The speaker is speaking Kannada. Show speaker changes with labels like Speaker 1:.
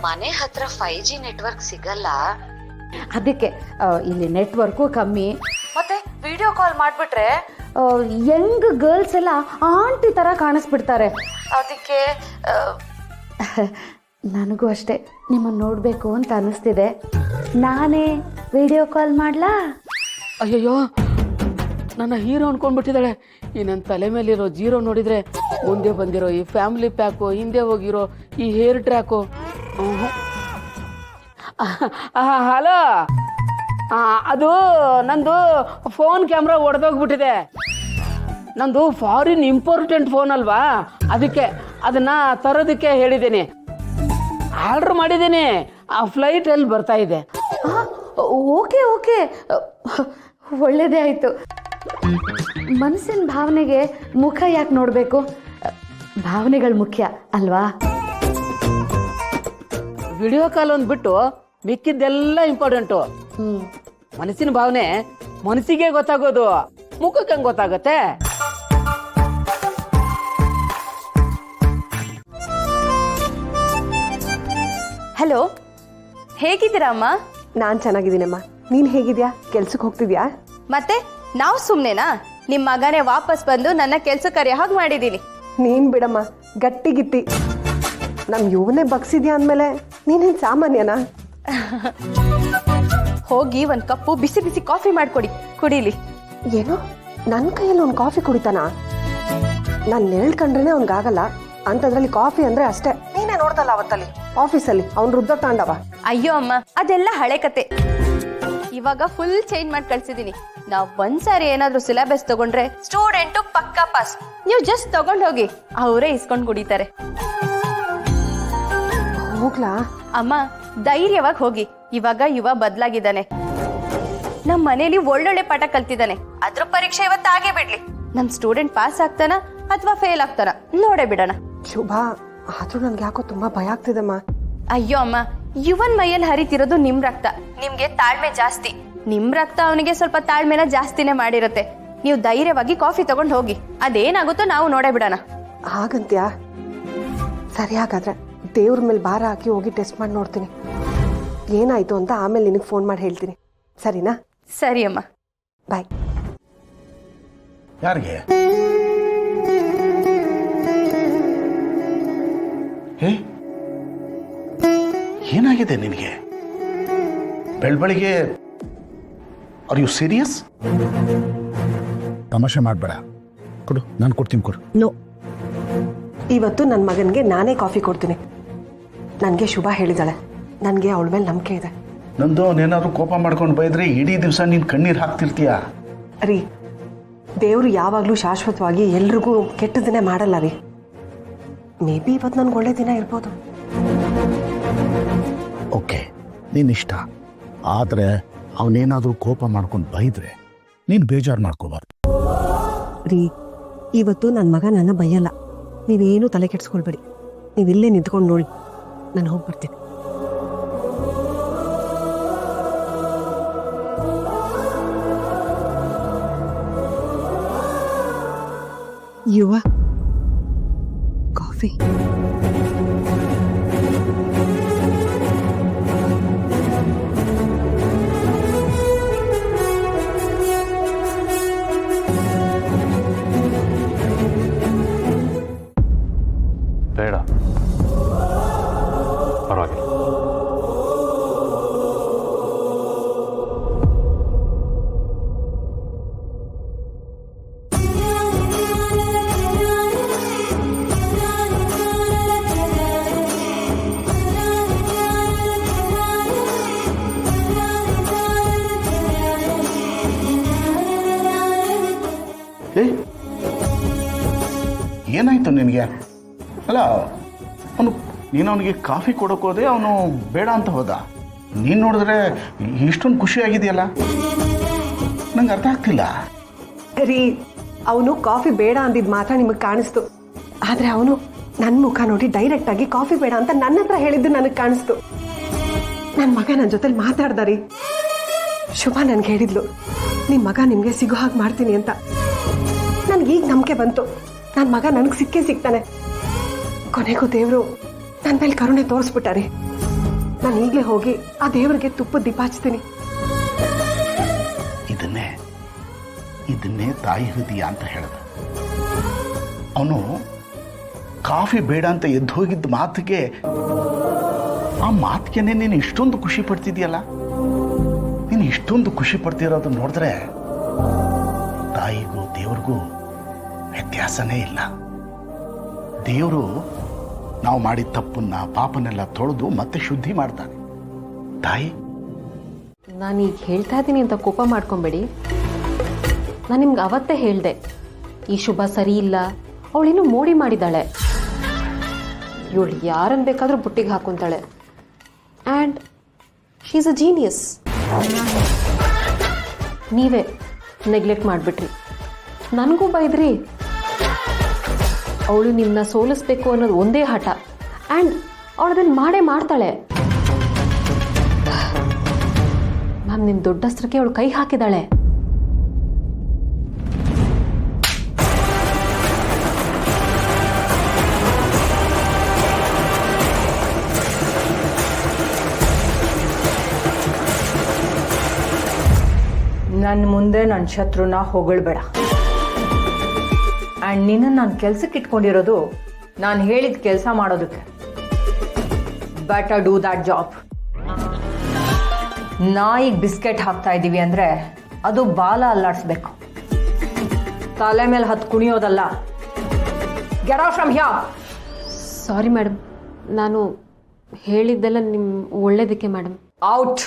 Speaker 1: ಮನೆ ಹತ್ರ 5G ನೆಟ್ವರ್ಕ್ ಸಿಗಲ್ಲ.
Speaker 2: ಅದಕ್ಕೆ ಇಲ್ಲಿ ನೆಟ್ವರ್ಕು ಕಮ್ಮಿ.
Speaker 1: ಮತ್ತೆ ವಿಡಿಯೋ ಕಾಲ್ ಮಾಡ್ಬಿಟ್ರೆ
Speaker 2: ಯಂಗ್ ಗರ್ಲ್ಸ್ ಎಲ್ಲ ಆಂಟಿ ಥರ ಕಾಣಿಸ್ಬಿಡ್ತಾರೆ.
Speaker 1: ಅದಕ್ಕೆ
Speaker 2: ನನಗೂ ಅಷ್ಟೇ ನಿಮ್ಮನ್ನು ನೋಡಬೇಕು ಅಂತ ಅನ್ನಿಸ್ತಿದೆ. ನಾನೇ ವಿಡಿಯೋ ಕಾಲ್ ಮಾಡ್ಲಾ?
Speaker 3: ಅಯ್ಯಯ್ಯೋ, ನನ್ನ ಹೀರೋ ಅನ್ಕೊಂಡ್ಬಿಟ್ಟಿದ್ದಾಳೆ. ಈ ನನ್ನ ತಲೆ ಮೇಲಿರೋ ಜೀರೋ ನೋಡಿದರೆ ಮುಂದೆ ಬಂದಿರೋ ಈ ಫ್ಯಾಮಿಲಿ ಪ್ಯಾಕು, ಹಿಂದೆ ಹೋಗಿರೋ ಈ ಹೇರ್ ಟ್ರ್ಯಾಕು. ಹಲೋ, ಅದು ನಂದು ಫೋನ್ ಕ್ಯಾಮ್ರಾ ಒಡೆದೋಗ್ಬಿಟ್ಟಿದೆ. ನಂದು ಫಾರಿನ್ ಇಂಪಾರ್ಟೆಂಟ್ ಫೋನ್ ಅಲ್ವಾ, ಅದಕ್ಕೆ ಅದನ್ನು ತರೋದಕ್ಕೆ ಹೇಳಿದ್ದೀನಿ. ಆರ್ಡ್ರ್ ಮಾಡಿದ್ದೀನಿ, ಆ ಫ್ಲೈಟಲ್ಲಿ ಬರ್ತಾ ಇದೆ.
Speaker 2: ಓಕೆ ಓಕೆ, ಒಳ್ಳೇದೇ ಆಯಿತು. ಮನಸ್ಸಿನ ಭಾವನೆಗೆ ಮುಖ ಯಾಕೆ ನೋಡಬೇಕು? ಭಾವನೆಗಳು ಮುಖ್ಯ ಅಲ್ವಾ?
Speaker 3: ವಿಡಿಯೋ ಕಾಲ್ ಒಂದು ಬಿಟ್ಟು ಮಿಕ್ಕಿದ್ದೆಲ್ಲ ಇಂಪಾರ್ಟೆಂಟು. ಮನಸ್ಸಿನ ಭಾವನೆ ಮನಸ್ಸಿಗೆ ಗೊತ್ತಾಗೋದು, ಮುಖಕ್ಕೆ ಹೆಂಗೆ ಗೊತ್ತಾಗತ್ತೆ?
Speaker 4: ಹಲೋ, ಹೇಗಿದ್ದೀರಾ ಅಮ್ಮ?
Speaker 5: ನಾನು ಚೆನ್ನಾಗಿದ್ದೀನಮ್ಮ, ನೀನು ಹೇಗಿದ್ಯಾ? ಕೆಲ್ಸಕ್ಕೆ ಹೋಗ್ತಿದ್ಯಾ?
Speaker 4: ಮತ್ತೆ ನಾವು ಸುಮ್ಮನೆನಾ? ನಿಮ್ಮ ಮಗನೇ ವಾಪಸ್ ಬಂದು ನನ್ನ ಕೆಲ್ಸ ಕರೆಯೋ ಹಾಗೆ ಮಾಡಿದ್ದೀನಿ.
Speaker 5: ನೀನು ಬಿಡಮ್ಮ, ಗಟ್ಟಿಗಿತ್ತಿ. ನಮ್ಮ ಇವನೇ ಬಗ್ಸಿದ್ಯಾ ಅಂದಮೇಲೆ ನೀನೇನು ಸಾಮಾನ್ಯನಾ?
Speaker 4: ಹೋಗಿ ಒಂದು ಕಪ್ಪು ಬಿಸಿ ಬಿಸಿ ಕಾಫಿ ಮಾಡಿಕೊಡಿ, ಕುಡೀಲಿ.
Speaker 5: ಏನು, ನನ್ನ ಕೈಯಲ್ಲಿ ಒಂದು ಕಾಫಿ ಕುಡಿತಾನ? ನಾನು ನೆರಳು ಕಂಡ್ರೆ ಅವ್ನಿಗಾಗಲ್ಲ ಅಂಥದ್ರಲ್ಲಿ ಕಾಫಿ ಅಂದರೆ ಅಷ್ಟೇ. ನೀನೇ ನೋಡ್ದಲ್ಲ ಅವತ್ತಲ್ಲಿ ಆಫೀಸಲ್ಲಿ ಅವ್ನು ರುದ್ದ ತಾಂಡವ.
Speaker 4: ಅಯ್ಯೋ ಅಮ್ಮ, ಅದೆಲ್ಲ ಹಳೆ ಕತೆ. ಇವಾಗ ಫುಲ್ ಚೇಂಜ್ ಮಾಡಿ ಕಳ್ಸಿದೀನಿ. ನಾವು ಒಂದ್ಸಾರಿ ಏನಾದ್ರೂ ಸಿಲೆಬಸ್ ತಗೊಂಡ್ರೆ ಸ್ಟೂಡೆಂಟು ಪಕ್ಕಾ ಪಾಸ್. ನೀವು ಜಸ್ಟ್ ತಗೊಂಡ್ ಹೋಗಿ, ಅವರೇ ಇಸ್ಕೊಂಡ್ ಕುಡಿತಾರೆ.
Speaker 5: ಹೋಗ್ಲಾ?
Speaker 4: ಅಮ್ಮ, ಧೈರ್ಯವಾಗಿ ಹೋಗಿ. ಇವಾಗ ಯುವ ಬದಲಾಗಿದ್ದಾನೆ. ನಮ್ಮ ಮನೇಲಿ ಒಳ್ಳೊಳ್ಳೆ ಪಾಠ ಕಲ್ತಿದ್ದಾನೆ. ಅದ್ರ ಪರೀಕ್ಷೆ ಇವತ್ತು ಆಗೇ ಬಿಡ್ಲಿ. ನಮ್ ಸ್ಟೂಡೆಂಟ್ ಪಾಸ್ ಆಗ್ತಾನ ಅಥವಾ ಫೇಲ್ ಆಗ್ತಾನ ನೋಡೇ ಬಿಡೋಣ.
Speaker 5: ಶುಭಾ, ಆದ್ರೂ ನನ್ಗೆ ಯಾಕೋ ತುಂಬಾ ಭಯ ಆಗ್ತಿದೆಮ್ಮ.
Speaker 4: ಅಯ್ಯೋ ಅಮ್ಮ, ಯುವನ್ ಮೈಯಲ್ಲಿ ಹರಿತಿರೋದು ನಿಮ್ ರಕ್ತ. ನಿಮ್ಗೆ ತಾಳ್ಮೆ ಜಾಸ್ತಿ. ನಿಮ್ ರಕ್ತ ಅವನಿಗೆ ಸ್ವಲ್ಪ ತಾಳ್ಮೆನ ಜಾಸ್ತಿನೇ ಮಾಡಿರುತ್ತೆ. ನೀವು ಧೈರ್ಯವಾಗಿ ಕಾಫಿ ತಗೊಂಡ್ ಹೋಗಿ, ಅದೇನಾಗುತ್ತೋ ನಾವು ನೋಡೇ ಬಿಡೋಣ.
Speaker 5: ಹಾಗಂತ್ಯಾ? ಸರಿ, ಹಾಗಾದ್ರೆ ದೇವ್ರ ಮೇಲೆ ಭಾರ ಹಾಕಿ ಹೋಗಿ ಟೆಸ್ಟ್ ಮಾಡಿ ನೋಡ್ತೀನಿ. ಏನಾಯ್ತು ಅಂತ ಆಮೇಲೆ ನಿನಗೆ ಫೋನ್ ಮಾಡಿ ಹೇಳ್ತೀನಿ, ಸರಿನಾ?
Speaker 4: ಸರಿ ಅಮ್ಮ,
Speaker 5: ಬಾಯ್.
Speaker 6: ಯಾರಿಗೆ? ಹೇ, ಏನಾಗಿದೆ ನಿನಗೆ? ಬೆಳಬೆಳಿಗ್ಗೆ ಆರ್ ಯು ಸೀರಿಯಸ್?
Speaker 7: ತಮಾಷೆ ಮಾಡಬೇಡ, ಕೊಡು, ನಾನು ಕೊಡ್ತೀನಿ, ಕೊಡು.
Speaker 5: ನೋ, ಇವತ್ತು ನನ್ನ ಮಗನಿಗೆ ನಾನೇ ಕಾಫಿ ಕೊಡ್ತೀನಿ. ನನಗೆ ಶುಭ ಹೇಳಿದಾಳೆ, ನನಗೆ ಅವಳ ಮೇಲೆ ನಂಬಿಕೆ ಇದೆ.
Speaker 6: ನಂದು ಅವನೇನಾದ್ರು ಕೋಪ ಮಾಡ್ಕೊಂಡು ಬೈದ್ರೆ ಇಡೀ ದಿವಸ ನೀನು ಕಣ್ಣೀರು ಹಾಕ್ತಿರ್ತೀಯ.
Speaker 5: ರೀ, ದೇವರು ಯಾವಾಗಲೂ ಶಾಶ್ವತವಾಗಿ ಎಲ್ರಿಗೂ ಕೆಟ್ಟದನ್ನೇ ಮಾಡಲ್ಲ ರೀ. ಮೇ ಬಿ ಇವತ್ತು ನನಗೆ ಒಳ್ಳೆ ದಿನ ಇರ್ಬೋದು.
Speaker 7: ಓಕೆ, ನಿನ್ನಿಷ್ಟ. ಆದರೆ ಅವನೇನಾದರೂ ಕೋಪ ಮಾಡ್ಕೊಂಡು ಬೈದ್ರೆ ನೀನು ಬೇಜಾರು ಮಾಡ್ಕೋಬಾರ್ದು.
Speaker 5: ರೀ, ಇವತ್ತು ನನ್ನ ಮಗ ನನ್ನ ಬೈಯಲ್ಲ. ನೀವೇನು ತಲೆ ಕೆಡ್ಸ್ಕೊಳ್ಬೇಡಿ. ನೀವಿಲ್ಲೇ ನಿಂತ್ಕೊಂಡು ನೋಡಿ, ನಾನು ಹೋಗ್ಬರ್ತೀನಿ. ಯುವ, ಕಾಫಿ.
Speaker 8: ಬೇಡ, ಪರವಾಗಿಲ್ಲ.
Speaker 6: ಏನಾಯ್ತು ನಿನಗೆ? ಅಲ್ಲ, ನೀನು ಅವನಿಗೆ ಕಾಫಿ ಕೊಡೋಕೆ ಹೋದೆ, ಅವನು ಬೇಡ ಅಂತ ಹೋದ. ನೀನು ನೋಡಿದ್ರೆ ಇಷ್ಟೊಂದು ಖುಷಿಯಾಗಿದೆಯಲ್ಲ, ನಂಗೆ ಅರ್ಥ ಆಗ್ತಿಲ್ಲ.
Speaker 5: ರೀ, ಅವನು ಕಾಫಿ ಬೇಡ ಅಂದಿದ್ದು ಮಾತ್ರ ನಿಮಗೆ ಕಾಣಿಸ್ತು. ಆದರೆ ಅವನು ನನ್ನ ಮುಖ ನೋಡಿ ಡೈರೆಕ್ಟಾಗಿ ಕಾಫಿ ಬೇಡ ಅಂತ ನನ್ನ ಹತ್ರ ಹೇಳಿದ್ದು ನನಗೆ ಕಾಣಿಸ್ತು. ನನ್ನ ಮಗ ನನ್ನ ಜೊತೆಲಿ ಮಾತಾಡ್ದ ರೀ. ಶುಭ ನನಗೆ ಹೇಳಿದ್ಲು, ನಿಮ್ಮ ಮಗ ನಿಮಗೆ ಸಿಗೋ ಹಾಗೆ ಮಾಡ್ತೀನಿ ಅಂತ. ನನಗೀಗ ನಂಬಿಕೆ ಬಂತು, ನನ್ನ ಮಗ ನನಗೆ ಸಿಕ್ಕೇ ಸಿಗ್ತಾನೆ. ಕೊನೆಗೂ ದೇವರು ನನ್ನ ಮೇಲೆ ಕರುಣೆ ತೋರಿಸ್ಬಿಟ್ಟಾರೆ. ನಾನು ಈಗಲೇ ಹೋಗಿ ಆ ದೇವರಿಗೆ ತುಪ್ಪದ ದೀಪ ಹಚ್ತೀನಿ.
Speaker 6: ಇದನ್ನೇ ತಾಯಿ ಹೃದಯ ಅಂತ ಹೇಳ್ದ. ಅವನು ಕಾಫಿ ಬೇಡ ಅಂತ ಎದ್ದು ಹೋಗಿದ್ದ ಮಾತಿಗೆ ಆ ಮಾತಿಗೆನೆ ನೀನು ಇಷ್ಟೊಂದು ಖುಷಿ ಪಡ್ತಿದ್ಯಲ್ಲ. ನೀನು ಇಷ್ಟೊಂದು ಖುಷಿ ಪಡ್ತಿರೋದು ನೋಡಿದ್ರೆ ತಾಯಿಗೂ ದೇವ್ರಿಗೂ ವ್ಯತ್ಯಾಸನೇ ಇಲ್ಲ. ದೇವರು ನಾವು ಮಾಡಿದ ತಪ್ಪನ್ನ ಪಾಪನೆಲ್ಲ ತೊಳೆದು ಮತ್ತೆ ಶುದ್ಧಿ ಮಾಡ್ತಾನೆ. ತಾಯಿ,
Speaker 8: ನಾನೀಗ ಹೇಳ್ತಾ ಇದ್ದೀನಿ ಅಂತ ಕೋಪ ಮಾಡ್ಕೊಬೇಡಿ. ನಾನು ನಿಮ್ಗೆ ಅವತ್ತೇ ಹೇಳಿದೆ, ಈ ಶುಭ ಸರಿ ಇಲ್ಲ, ಅವಳೇನು ಮೋಡಿ ಮಾಡಿದ್ದಾಳೆ, ಇವಳು ಯಾರನ್ನು ಬೇಕಾದರೂ ಬುಟ್ಟಿಗೆ ಹಾಕೊಂತಾಳೆ, and she is a genius. ನೀವೇ ನೆಗ್ಲೆಕ್ಟ್ ಮಾಡಿಬಿಟ್ರಿ, ನನಗೂ ಬೈದ್ರಿ. ಅವಳು ನಿಮ್ಮನ್ನ ಸೋಲಿಸ್ಬೇಕು ಅನ್ನೋದು ಒಂದೇ ಹಠ, ಆ್ಯಂಡ್ ಅವಳು ಅದನ್ನು ಮಾಡೇ ಮಾಡ್ತಾಳೆ. ಮ್ಯಾಮ್, ನಿಮ್ಮ ದೊಡ್ಡಸ್ತ್ರಕ್ಕೆ ಅವಳು ಕೈ ಹಾಕಿದಾಳೆ.
Speaker 9: ನನ್ನ ಮುಂದೆ ನನ್ನ ಶತ್ರುನ ಹೊಗಳ್ಬೇಡ. ಆ್ಯಂಡ್ ನಿನ್ನ ನಾನು ಕೆಲ್ಸಕ್ಕೆ ಇಟ್ಕೊಂಡಿರೋದು ನಾನು ಹೇಳಿದ ಕೆಲಸ ಮಾಡೋದಕ್ಕೆ. Better do that job. ನಾಯಿಗೆ ಬಿಸ್ಕೆಟ್ ಹಾಕ್ತಾ ಇದ್ದೀವಿ ಅಂದರೆ ಅದು ಬಾಲ ಅಲ್ಲಾಡಿಸ್ಬೇಕು, ತಲೆ ಮೇಲೆ ಹತ್ತು ಕುಣಿಯೋದಲ್ಲ. Get out from here.
Speaker 8: Sorry madam, ನಾನು ಹೇಳಿದ್ದೆಲ್ಲ ನಿಮ್ಮ ಒಳ್ಳೇದಕ್ಕೆ ಮೇಡಮ್.
Speaker 9: ಔಟ್.